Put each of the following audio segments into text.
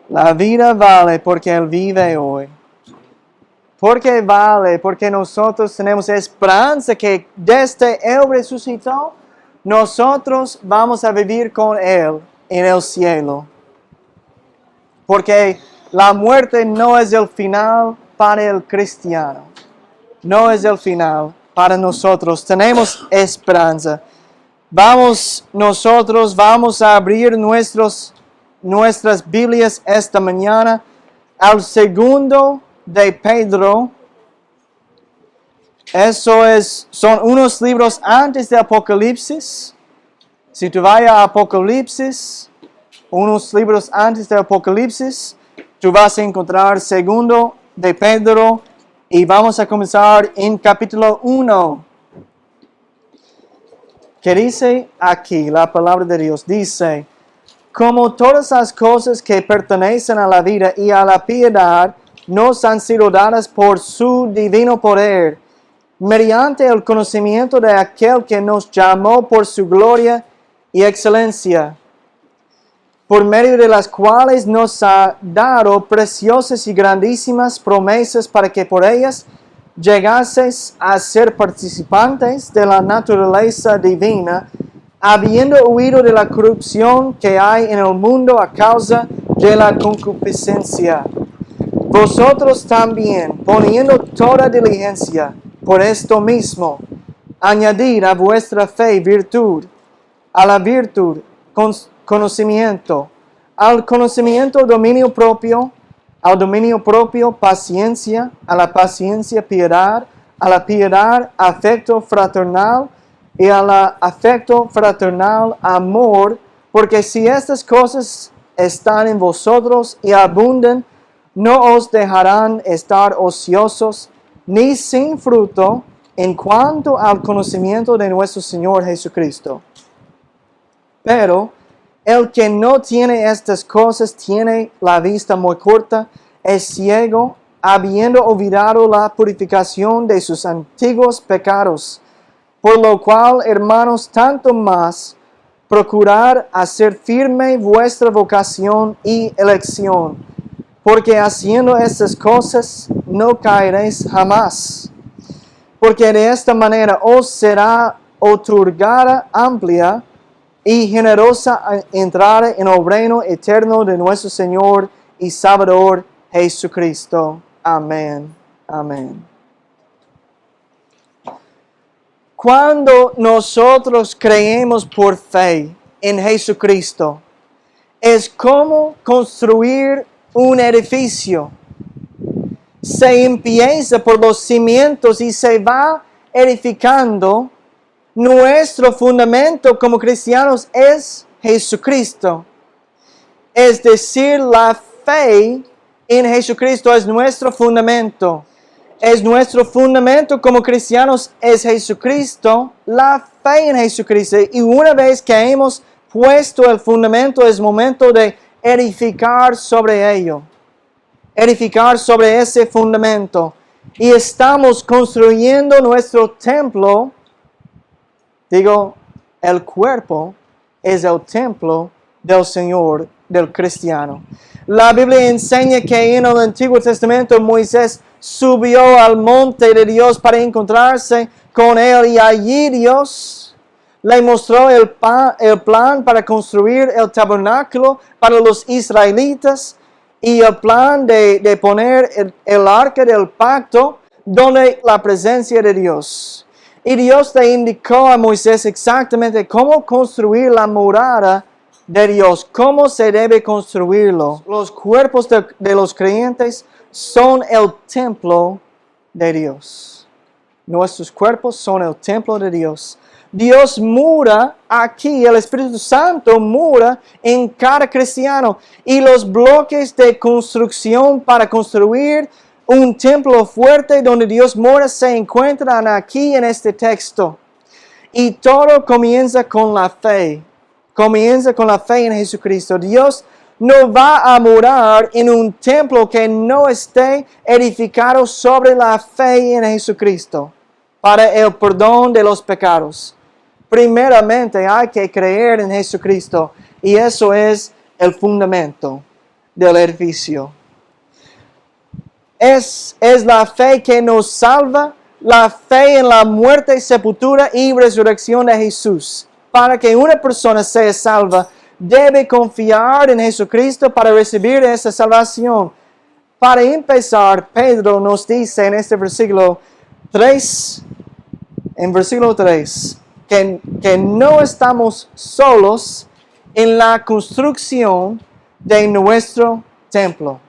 La vida vale porque Él vive hoy. ¿Por qué vale? Porque nosotros tenemos esperanza que desde Él resucitó, nosotros vamos a vivir con Él en el cielo. Porque la muerte no es el final para el cristiano. No es el final para nosotros. Tenemos esperanza. Nosotros vamos a abrir nuestras Biblias esta mañana al segundo de Pedro. Son unos libros antes de Apocalipsis. Si tú vayas a Apocalipsis, unos libros antes de Apocalipsis, tú vas a encontrar segundo de Pedro y vamos a comenzar en capítulo 1. ¿Qué dice aquí la palabra de Dios? Dice, como todas las cosas que pertenecen a la vida y a la piedad nos han sido dadas por su divino poder, mediante el conocimiento de aquel que nos llamó por su gloria y excelencia, por medio de las cuales nos ha dado preciosas y grandísimas promesas para que por ellas llegaseis a ser participantes de la naturaleza divina, habiendo huido de la corrupción que hay en el mundo a causa de la concupiscencia. Vosotros también, poniendo toda diligencia por esto mismo, añadid a vuestra fe virtud, a la virtud conocimiento, al conocimiento dominio propio, al dominio propio paciencia, a la paciencia piedad, a la piedad afecto fraternal y a la afecto fraternal amor, porque si estas cosas están en vosotros y abundan, no os dejarán estar ociosos ni sin fruto en cuanto al conocimiento de nuestro Señor Jesucristo. Pero el que no tiene estas cosas tiene la vista muy corta, es ciego, habiendo olvidado la purificación de sus antiguos pecados. Por lo cual, hermanos, tanto más, procurad hacer firme vuestra vocación y elección, porque haciendo estas cosas no caeréis jamás. Porque de esta manera os será otorgada amplia y generosa entrada en el reino eterno de nuestro Señor y Salvador Jesucristo. Amén. Amén. Cuando nosotros creemos por fe en Jesucristo, es como construir un edificio. Se empieza por los cimientos y se va edificando. Nuestro fundamento como cristianos es Jesucristo. Es decir, la fe en Jesucristo es nuestro fundamento. Es nuestro fundamento como cristianos es Jesucristo, la fe en Jesucristo. Y una vez que hemos puesto el fundamento, es momento de edificar sobre ello. Edificar sobre ese fundamento. Y estamos construyendo nuestro templo. Digo, el cuerpo es el templo del Señor, del cristiano. La Biblia enseña que en el Antiguo Testamento Moisés subió al monte de Dios para encontrarse con Él y allí Dios le mostró el plan para construir el tabernáculo para los israelitas y el plan de poner el arca del pacto donde la presencia de Dios. Y Dios le indicó a Moisés exactamente cómo construir la morada de Dios, cómo se debe construirlo. Los cuerpos de los creyentes son el templo de Dios. Nuestros cuerpos son el templo de Dios. Dios mora aquí, el Espíritu Santo mora en cada cristiano. Y los bloques de construcción para construir un templo fuerte donde Dios mora se encuentran aquí en este texto. Y todo comienza con la fe. Comienza con la fe en Jesucristo. Dios no va a morar en un templo que no esté edificado sobre la fe en Jesucristo para el perdón de los pecados. Primeramente hay que creer en Jesucristo y eso es el fundamento. del edificio. Es la fe que nos salva, la fe en la muerte, sepultura y resurrección de Jesús. Para que una persona sea salva, debe confiar en Jesucristo para recibir esa salvación. Para empezar, Pedro nos dice en este versículo 3, que no estamos solos en la construcción de nuestro templo.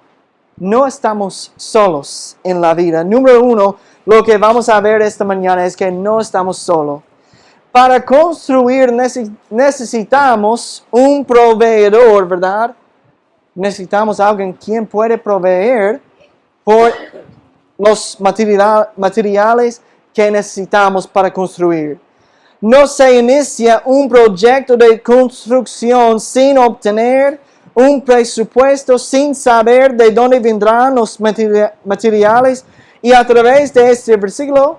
No estamos solos en la vida. Número 1, lo que vamos a ver esta mañana es que no estamos solos. Para construir necesitamos un proveedor, ¿verdad? Necesitamos alguien quien puede proveer por los materiales que necesitamos para construir. No se inicia un proyecto de construcción sin obtener un presupuesto, sin saber de dónde vendrán los materiales. Y a través de este versículo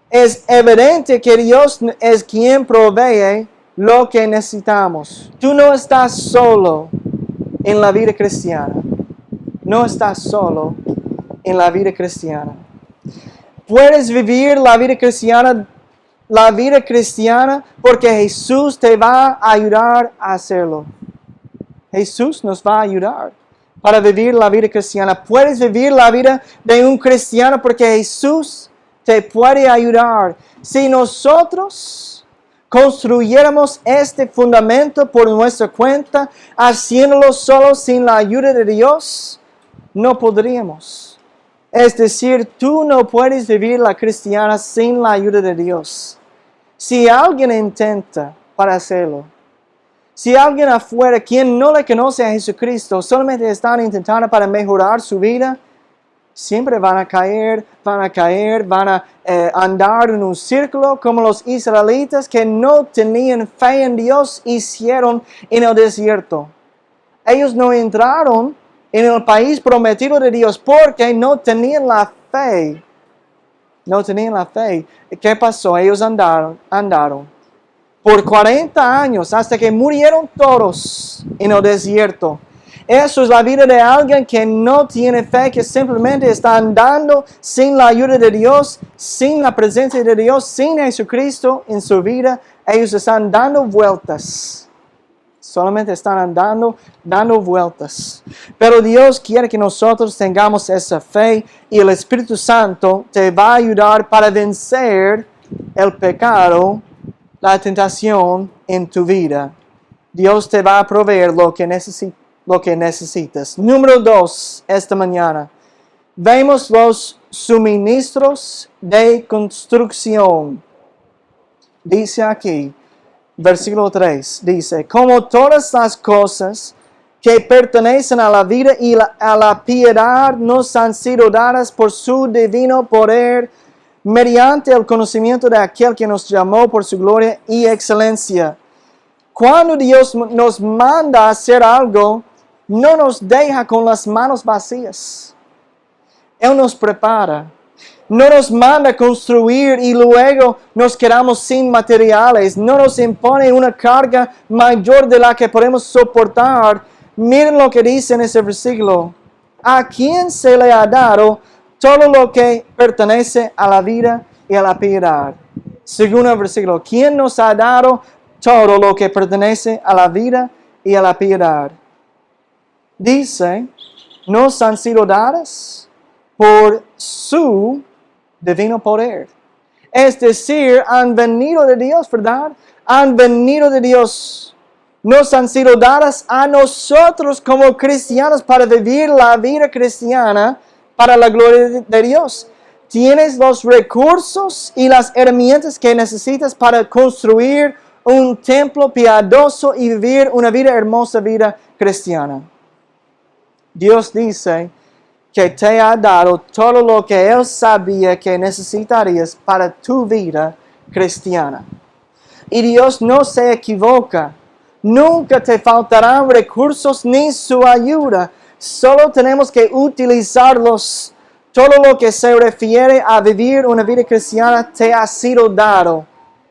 es evidente que Dios es quien provee lo que necesitamos. Tú no estás solo en la vida cristiana. No estás solo en la vida cristiana. Puedes vivir la vida cristiana porque Jesús te va a ayudar a hacerlo. Jesús nos va a ayudar para vivir la vida cristiana. Puedes vivir la vida de un cristiano porque Jesús te puede ayudar. Si nosotros construyéramos este fundamento por nuestra cuenta, haciéndolo solo sin la ayuda de Dios, no podríamos. Es decir, tú no puedes vivir la cristiana sin la ayuda de Dios. Si alguien intenta para hacerlo, si alguien afuera quien no le conoce a Jesucristo solamente están intentando para mejorar su vida, siempre van a caer, van a andar en un círculo como los israelitas que no tenían fe en Dios hicieron en el desierto. Ellos no entraron en el país prometido de Dios porque no tenían la fe. No tenían la fe. ¿Qué pasó? Ellos andaron por 40 años hasta que murieron todos en el desierto. Eso es la vida de alguien que no tiene fe, que simplemente está andando sin la ayuda de Dios, sin la presencia de Dios, sin Jesucristo en su vida. Ellos están dando vueltas. Solamente están dando vueltas. Pero Dios quiere que nosotros tengamos esa fe y el Espíritu Santo te va a ayudar para vencer el pecado, la tentación en tu vida. Dios te va a proveer lo que necesitas. Número 2, esta mañana, vemos los suministros de construcción. Dice aquí, versículo 3, dice, como todas las cosas que pertenecen a la vida y a la piedad nos han sido dadas por su divino poder, mediante el conocimiento de aquel que nos llamó por su gloria y excelencia. Cuando Dios nos manda a hacer algo, no nos deja con las manos vacías. Él nos prepara. No nos manda a construir y luego nos quedamos sin materiales. No nos impone una carga mayor de la que podemos soportar. Miren lo que dice en ese versículo. ¿A quién se le ha dado todo lo que pertenece a la vida y a la piedad? Segundo versículo. ¿Quién nos ha dado todo lo que pertenece a la vida y a la piedad? Dice, nos han sido dadas por su divino poder. Es decir, han venido de Dios, ¿verdad? Han venido de Dios. Nos han sido dadas a nosotros como cristianos para vivir la vida cristiana para la gloria de Dios. Tienes los recursos y las herramientas que necesitas para construir un templo piadoso y vivir una vida hermosa, vida cristiana. Dios dice que te ha dado todo lo que Él sabía que necesitarías para tu vida cristiana. Y Dios no se equivoca. Nunca te faltarán recursos ni su ayuda. Solo tenemos que utilizarlos. Todo lo que se refiere a vivir una vida cristiana te ha sido dado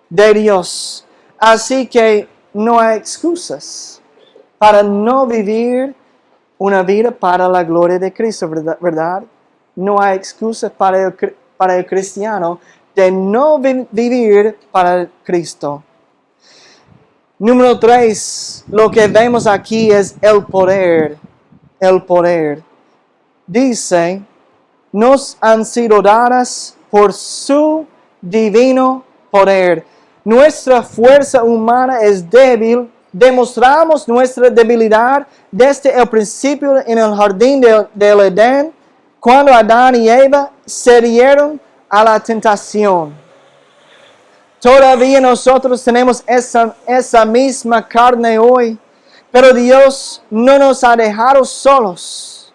de Dios. Así que no hay excusas para no vivir una vida para la gloria de Cristo, ¿verdad? No hay excusa para el cristiano de no vivir para Cristo. Número 3, lo que vemos aquí es el poder. El poder. Dice, nos han sido dadas por su divino poder. Nuestra fuerza humana es débil. Demostramos nuestra debilidad desde el principio en el jardín del Edén, cuando Adán y Eva cedieron a la tentación. Todavía nosotros tenemos esa misma carne hoy, pero Dios no nos ha dejado solos.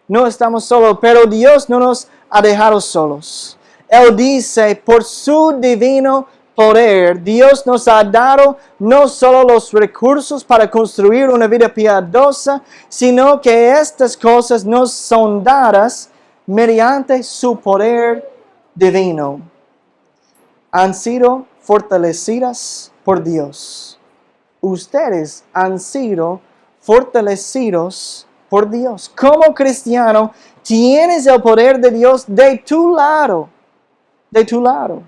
No estamos solos, pero Dios no nos ha dejado solos. Él dice, por su divino poder, Dios nos ha dado no solo los recursos para construir una vida piadosa, sino que estas cosas nos son dadas mediante su poder divino. Han sido fortalecidas por Dios. Ustedes han sido fortalecidos por Dios. Como cristiano, tienes el poder de Dios de tu lado. De tu lado.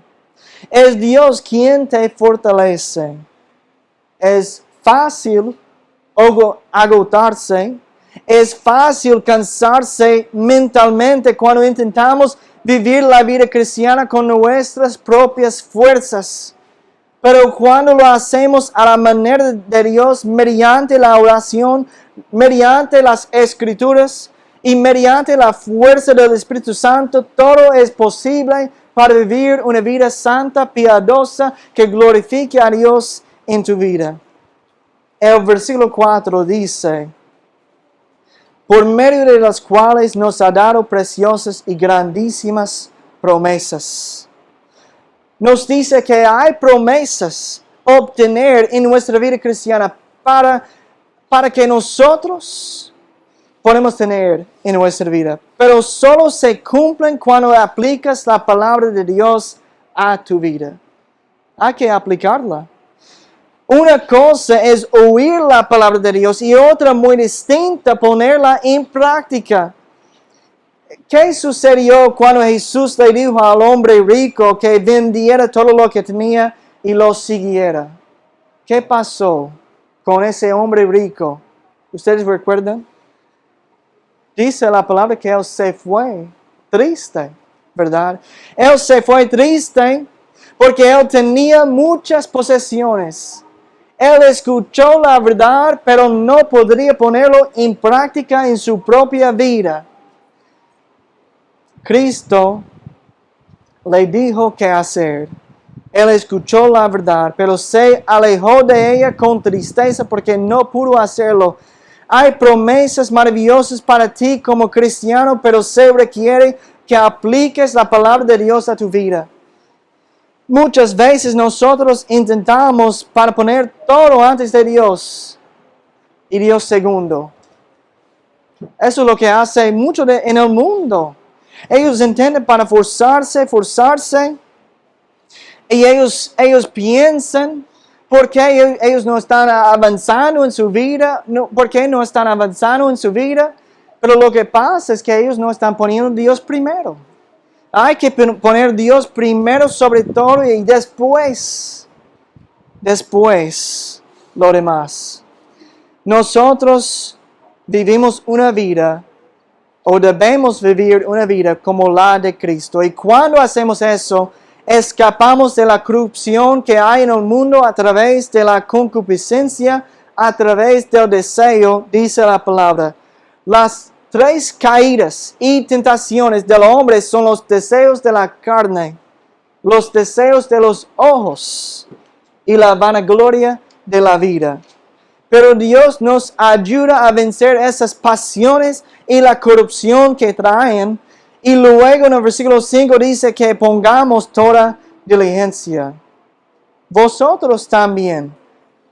Es Dios quien te fortalece. Es fácil agotarse. Es fácil cansarse mentalmente cuando intentamos vivir la vida cristiana con nuestras propias fuerzas. Pero cuando lo hacemos a la manera de Dios, mediante la oración, mediante las escrituras y mediante la fuerza del Espíritu Santo, todo es posible para vivir una vida santa, piadosa, que glorifique a Dios en tu vida. El versículo 4 dice, por medio de las cuales nos ha dado preciosas y grandísimas promesas. Nos dice que hay promesas a obtener en nuestra vida cristiana para que nosotros podemos tener en nuestra vida. Pero solo se cumplen cuando aplicas la palabra de Dios a tu vida. Hay que aplicarla. Una cosa es oír la palabra de Dios y otra muy distinta, ponerla en práctica. ¿Qué sucedió cuando Jesús le dijo al hombre rico que vendiera todo lo que tenía y lo siguiera? ¿Qué pasó con ese hombre rico? ¿Ustedes recuerdan? Dice la palabra que él se fue triste, ¿verdad? Él se fue triste porque él tenía muchas posesiones. Él escuchó la verdad, pero no podría ponerlo en práctica en su propia vida. Cristo le dijo qué hacer. Él escuchó la verdad, pero se alejó de ella con tristeza porque no pudo hacerlo. Hay promesas maravillosas para ti como cristiano, pero se requiere que apliques la palabra de Dios a tu vida. Muchas veces nosotros intentamos para poner todo antes de Dios y Dios segundo. Eso es lo que hace mucho en el mundo. Ellos intentan para forzarse, y ellos piensan, ¿por qué ellos no están avanzando en su vida? ¿Por qué no están avanzando en su vida? Pero lo que pasa es que ellos no están poniendo a Dios primero. Hay que poner a Dios primero sobre todo y después lo demás. Nosotros vivimos una vida o debemos vivir una vida como la de Cristo. Y cuando hacemos eso, escapamos de la corrupción que hay en el mundo a través de la concupiscencia, a través del deseo, dice la palabra. Las 3 caídas y tentaciones del hombre son los deseos de la carne, los deseos de los ojos y la vanagloria de la vida. Pero Dios nos ayuda a vencer esas pasiones y la corrupción que traen. Y luego en el versículo 5 dice que pongamos toda diligencia. Vosotros también,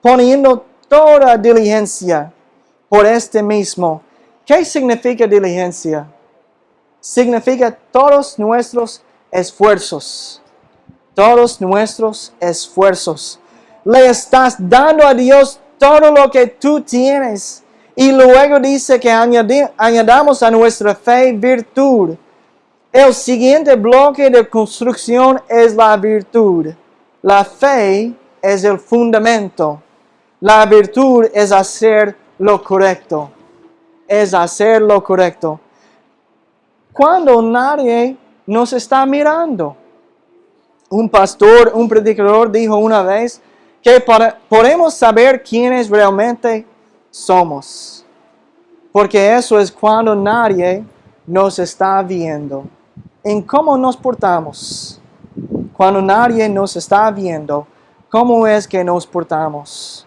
poniendo toda diligencia por este mismo. ¿Qué significa diligencia? Significa todos nuestros esfuerzos. Todos nuestros esfuerzos. Le estás dando a Dios todo lo que tú tienes. Y luego dice que añadamos a nuestra fe virtud. El siguiente bloque de construcción es la virtud. La fe es el fundamento. La virtud es hacer lo correcto. Es hacer lo correcto. Cuando nadie nos está mirando. Un pastor, un predicador dijo una vez que podemos saber quiénes realmente somos. Porque eso es cuando nadie nos está viendo. En cómo nos portamos. Cuando nadie nos está viendo, ¿cómo es que nos portamos?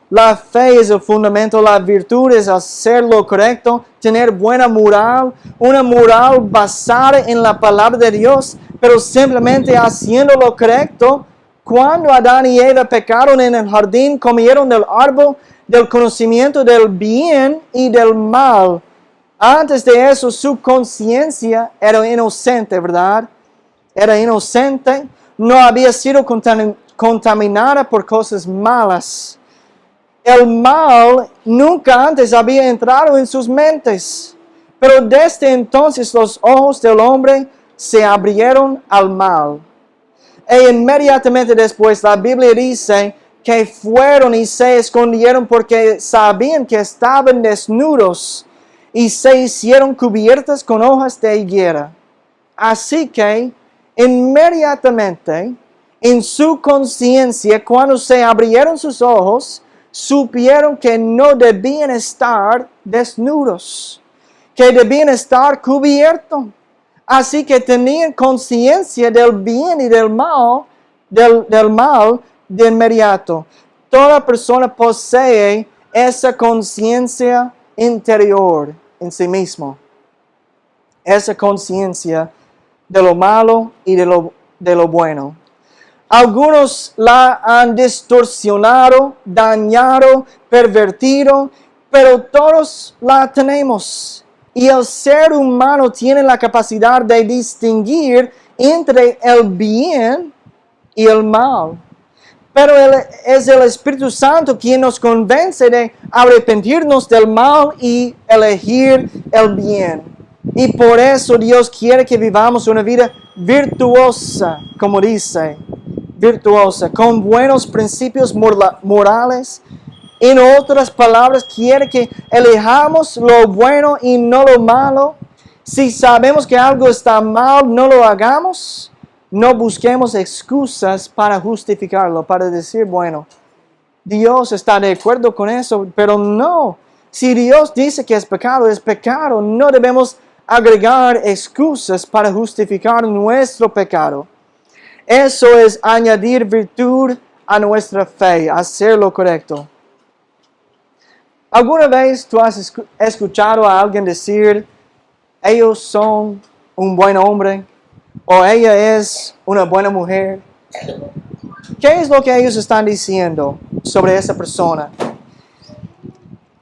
La fe es el fundamento, la virtud es hacer lo correcto, tener buena moral, una moral basada en la palabra de Dios, pero simplemente haciendo lo correcto. Cuando Adán y Eva pecaron en el jardín, comieron del árbol del conocimiento del bien y del mal. Antes de eso, su conciencia era inocente, ¿verdad? Era inocente, no había sido contaminada por cosas malas. El mal nunca antes había entrado en sus mentes, pero desde entonces los ojos del hombre se abrieron al mal. E inmediatamente después la Biblia dice que fueron y se escondieron porque sabían que estaban desnudos y se hicieron cubiertas con hojas de higuera. Así que inmediatamente en su conciencia, cuando se abrieron sus ojos, supieron que no debían estar desnudos, que debían estar cubiertos. Así que tenían conciencia del bien y del mal de inmediato. Toda persona posee esa conciencia interior en sí mismo. Esa conciencia de lo malo y de lo bueno. Algunos la han distorsionado, dañado, pervertido, pero todos la tenemos. Y el ser humano tiene la capacidad de distinguir entre el bien y el mal. Pero es el Espíritu Santo quien nos convence de arrepentirnos del mal y elegir el bien. Y por eso Dios quiere que vivamos una vida virtuosa, como dice. Virtuosa, con buenos principios morales. En otras palabras, quiere que elijamos lo bueno y no lo malo. Si sabemos que algo está mal, no lo hagamos. No busquemos excusas para justificarlo, para decir, bueno, Dios está de acuerdo con eso, pero no. Si Dios dice que es pecado. No debemos agregar excusas para justificar nuestro pecado. Eso es añadir virtud a nuestra fe, hacer lo correcto. ¿Alguna vez tú has escuchado a alguien decir, ellos son un buen hombre o ella es una buena mujer? ¿Qué es lo que ellos están diciendo sobre esa persona?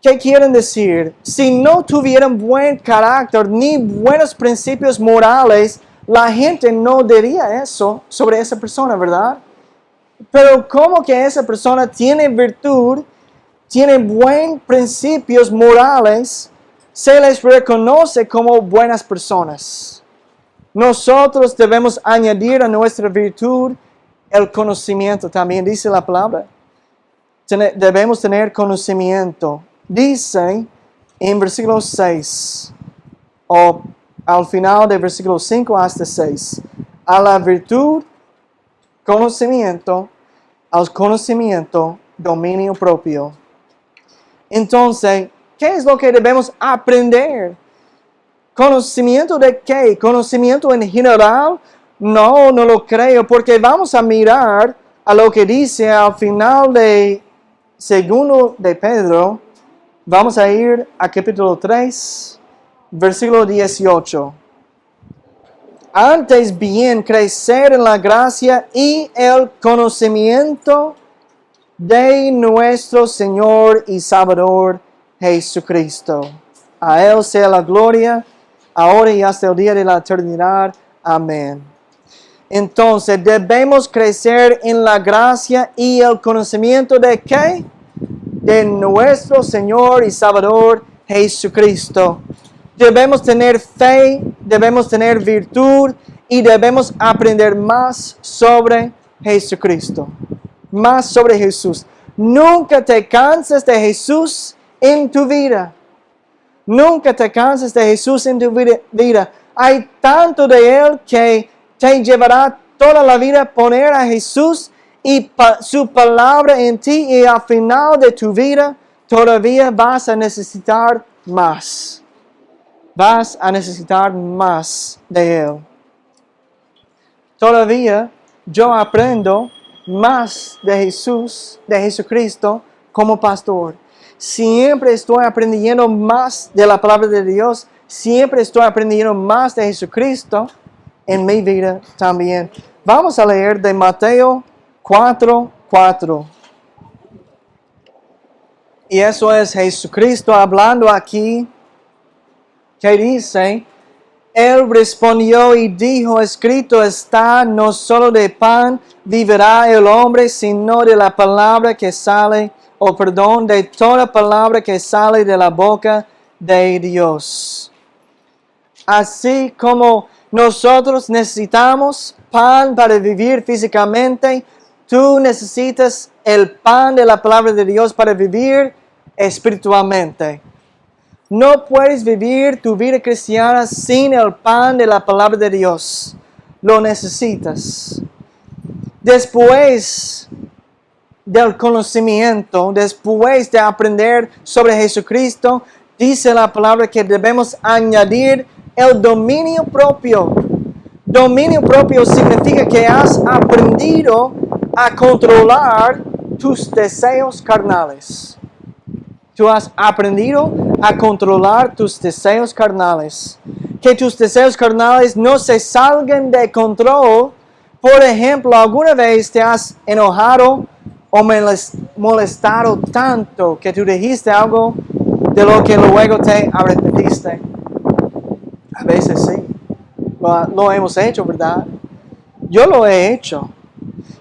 ¿Qué quieren decir? Si no tuvieran buen carácter ni buenos principios morales, la gente no diría eso sobre esa persona, ¿verdad? Pero como que esa persona tiene virtud, tiene buenos principios morales, se les reconoce como buenas personas. Nosotros debemos añadir a nuestra virtud el conocimiento, también dice la palabra. Debemos tener conocimiento. Dice en versículo 6, o al final del versículo 5 hasta 6, a la virtud, conocimiento, al conocimiento, dominio propio. Entonces, ¿qué es lo que debemos aprender? ¿Conocimiento de qué? ¿Conocimiento en general? No lo creo, porque vamos a mirar a lo que dice al final de segundo de Pedro. Vamos a ir a capítulo 3, versículo 18. Antes bien, crecer en la gracia y el conocimiento de nuestro Señor y Salvador Jesucristo. A Él sea la gloria, ahora y hasta el día de la eternidad. Amén. Entonces, debemos crecer en la gracia y el conocimiento de ¿qué? de nuestro Señor y Salvador Jesucristo. Debemos tener fe, debemos tener virtud y debemos aprender más sobre Jesucristo. Más sobre Jesús. Nunca te canses de Jesús en tu vida. Nunca te canses de Jesús en tu vida. Hay tanto de Él que te llevará toda la vida a poner a Jesús y su palabra en ti, y al final de tu vida todavía vas a necesitar más. Vas a necesitar más de Él. Todavía yo aprendo más de Jesús, de Jesucristo, como pastor. Siempre estoy aprendiendo más de la palabra de Dios. Siempre estoy aprendiendo más de Jesucristo en mi vida también. Vamos a leer de Mateo 4:4. Y eso es Jesucristo hablando aquí, que dice: Él respondió y dijo, escrito está, no solo de pan vivirá el hombre, sino de la palabra que sale, de toda palabra que sale de la boca de Dios. Así como nosotros necesitamos pan para vivir físicamente, tú necesitas el pan de la palabra de Dios para vivir espiritualmente. No puedes vivir tu vida cristiana sin el pan de la palabra de Dios. Lo necesitas. Después del conocimiento, después de aprender sobre Jesucristo, dice la palabra que debemos añadir el dominio propio. Dominio propio significa que has aprendido a controlar tus deseos carnales. Tú has aprendido a controlar tus deseos carnales. Que tus deseos carnales no se salgan de control. Por ejemplo, ¿alguna vez te has enojado o molestado tanto que tú dijiste algo de lo que luego te arrepentiste? A veces sí. Lo hemos hecho, ¿verdad? Yo lo he hecho.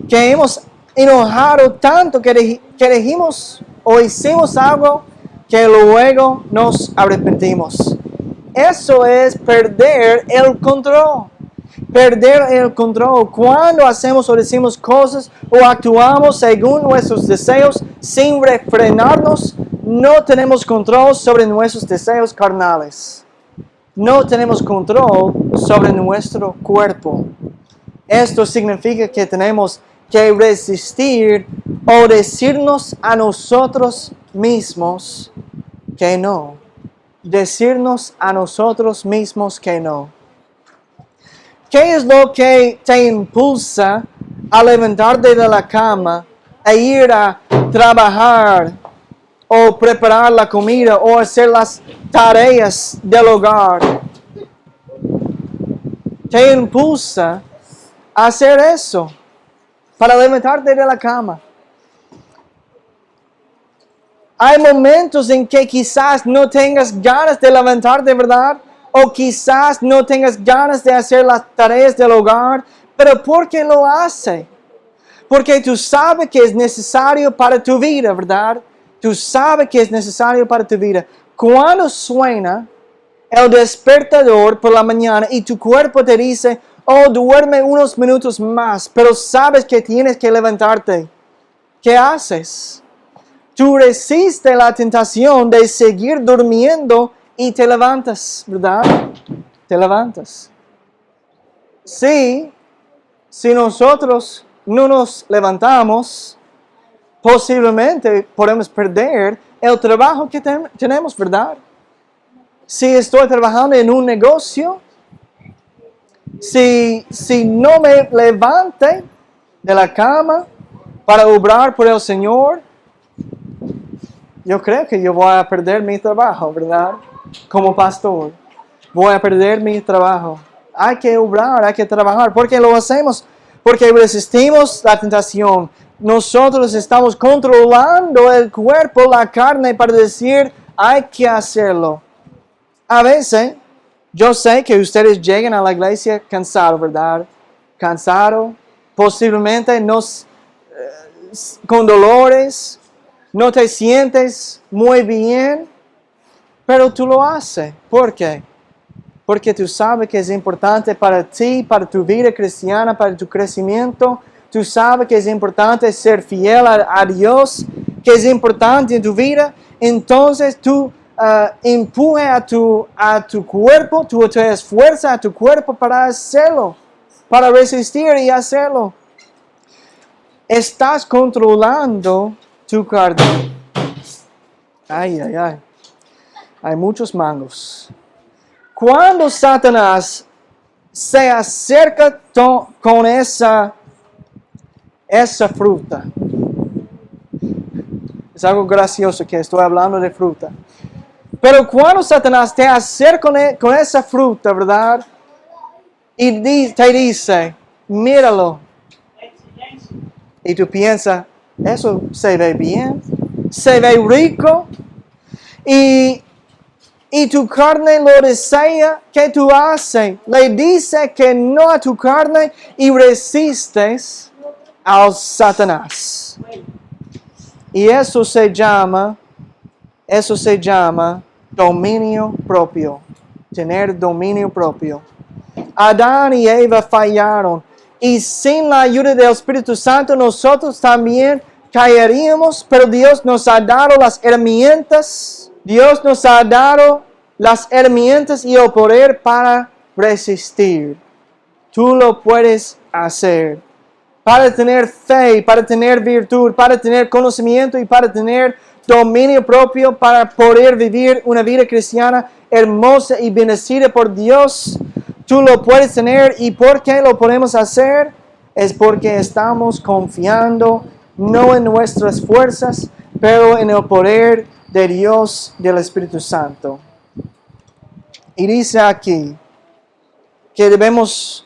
Que hemos enojado tanto que dijimos o hicimos algo que luego nos arrepentimos. Eso es perder el control. Perder el control. Cuando hacemos o decimos cosas o actuamos según nuestros deseos sin refrenarnos, no tenemos control sobre nuestros deseos carnales. No tenemos control sobre nuestro cuerpo. Esto significa que tenemos que resistir o decirnos a nosotros mismos que no. Decirnos a nosotros mismos que no. ¿Qué es lo que te impulsa a levantarte de la cama e ir a trabajar o preparar la comida o hacer las tareas del hogar? Te impulsa a hacer eso, para levantarte de la cama. Hay momentos en que quizás no tengas ganas de levantarte, ¿verdad? O quizás no tengas ganas de hacer las tareas del hogar, pero ¿por qué lo hace? Porque tú sabes que es necesario para tu vida, ¿verdad? Tú sabes que es necesario para tu vida. Cuando suena el despertador por la mañana y tu cuerpo te dice, oh, duerme unos minutos más, pero sabes que tienes que levantarte, ¿qué haces? Tú resistes la tentación de seguir durmiendo y te levantas, ¿verdad? Te levantas. Si nosotros no nos levantamos, posiblemente podemos perder el trabajo que tenemos, ¿verdad? Si estoy trabajando en un negocio, si no me levante de la cama para obrar por el Señor, yo creo que yo voy a perder mi trabajo, ¿verdad? Como pastor, voy a perder mi trabajo. Hay que obrar, hay que trabajar. ¿Por qué lo hacemos? Porque resistimos la tentación. Nosotros estamos controlando el cuerpo, la carne, para decir, hay que hacerlo. A veces, yo sé que ustedes llegan a la iglesia cansados, ¿verdad? Cansados, posiblemente con dolores, No te sientes muy bien, pero tú lo haces. ¿Por qué? Porque tú sabes que es importante para ti, para tu vida cristiana, para tu crecimiento. Tú sabes que es importante ser fiel a Dios, que es importante en tu vida. Entonces tú empujas a tu cuerpo, tú te esfuerzas a tu cuerpo para hacerlo, para resistir y hacerlo. Estás controlando tu carne. Ay, ay, ay. Hay muchos mangos. Cuando Satanás se acerca con esa fruta. Es algo gracioso que estoy hablando de fruta. Pero cuando Satanás te acerca con esa fruta, ¿verdad? Y te dice, míralo. Y tú piensas, eso se ve bien, se ve rico. Y tu carne lo desea, ¿qué tú haces? Le dice que no a tu carne y resistes al Satanás. Y eso se llama dominio propio. Tener dominio propio. Adán y Eva fallaron. Y sin la ayuda del Espíritu Santo nosotros también caeríamos. Pero Dios nos ha dado las herramientas. Dios nos ha dado las herramientas y el poder para resistir. Tú lo puedes hacer. Para tener fe, para tener virtud, para tener conocimiento y para tener dominio propio, para poder vivir una vida cristiana hermosa y bendecida por Dios. Tú lo puedes tener. ¿Y por qué lo podemos hacer? Es porque estamos confiando no en nuestras fuerzas, pero en el poder de Dios, del Espíritu Santo. Y dice aquí que debemos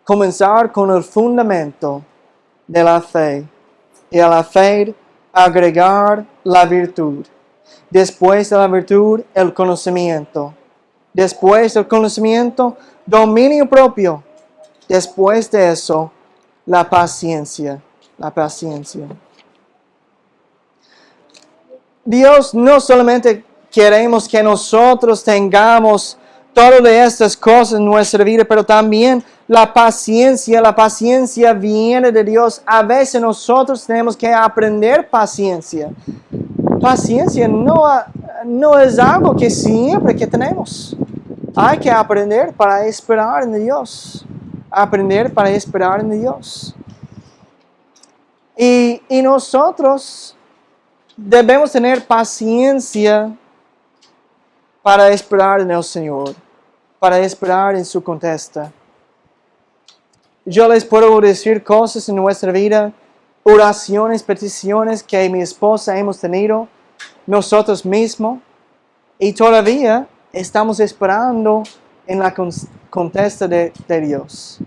comenzar con el fundamento de la fe. Y a la fe agregar la virtud. Después de la virtud, el conocimiento. Después del conocimiento, dominio propio. Después de eso, la paciencia. La paciencia. Dios no solamente queremos que nosotros tengamos todas estas cosas en nuestra vida, pero también la paciencia viene de Dios. A veces nosotros tenemos que aprender paciencia. Paciencia no es algo que siempre que tenemos. Hay que aprender para esperar en Dios. Aprender para esperar en Dios. Y nosotros debemos tener paciencia para esperar en el Señor, para esperar en su contesta. Yo les puedo decir cosas en nuestra vida, oraciones, peticiones que mi esposa hemos tenido, nosotros mismos, y todavía estamos esperando en la contesta de Dios.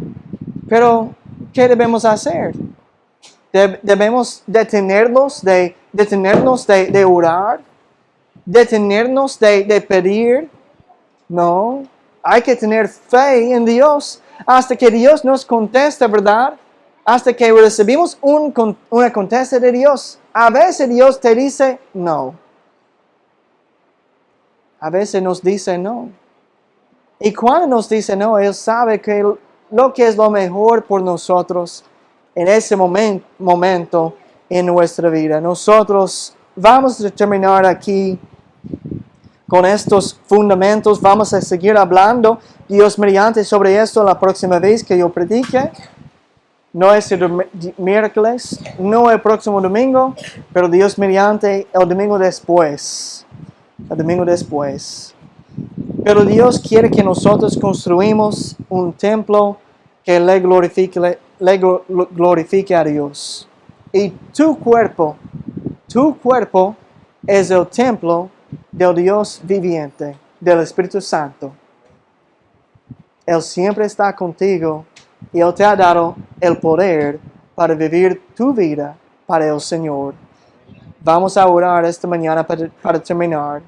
Pero, ¿qué debemos hacer? Debemos detenernos de orar, detenernos de pedir. No, hay que tener fe en Dios hasta que Dios nos conteste, ¿verdad? Hasta que recibimos una contesta de Dios. A veces Dios te dice no. A veces nos dice no. Y cuando nos dice no, Él sabe que lo que es lo mejor por nosotros en ese momento en nuestra vida. Nosotros vamos a terminar aquí con estos fundamentos. Vamos a seguir hablando, Dios mediante, sobre esto la próxima vez que yo predique. No es el miércoles, no el próximo domingo, pero Dios mediante el domingo después. El domingo después. Pero Dios quiere que nosotros construimos un templo que le glorifique a Dios. Y tu cuerpo es el templo del Dios viviente, del Espíritu Santo. Él siempre está contigo y Él te ha dado el poder para vivir tu vida para el Señor. Vamos a orar esta mañana para terminar.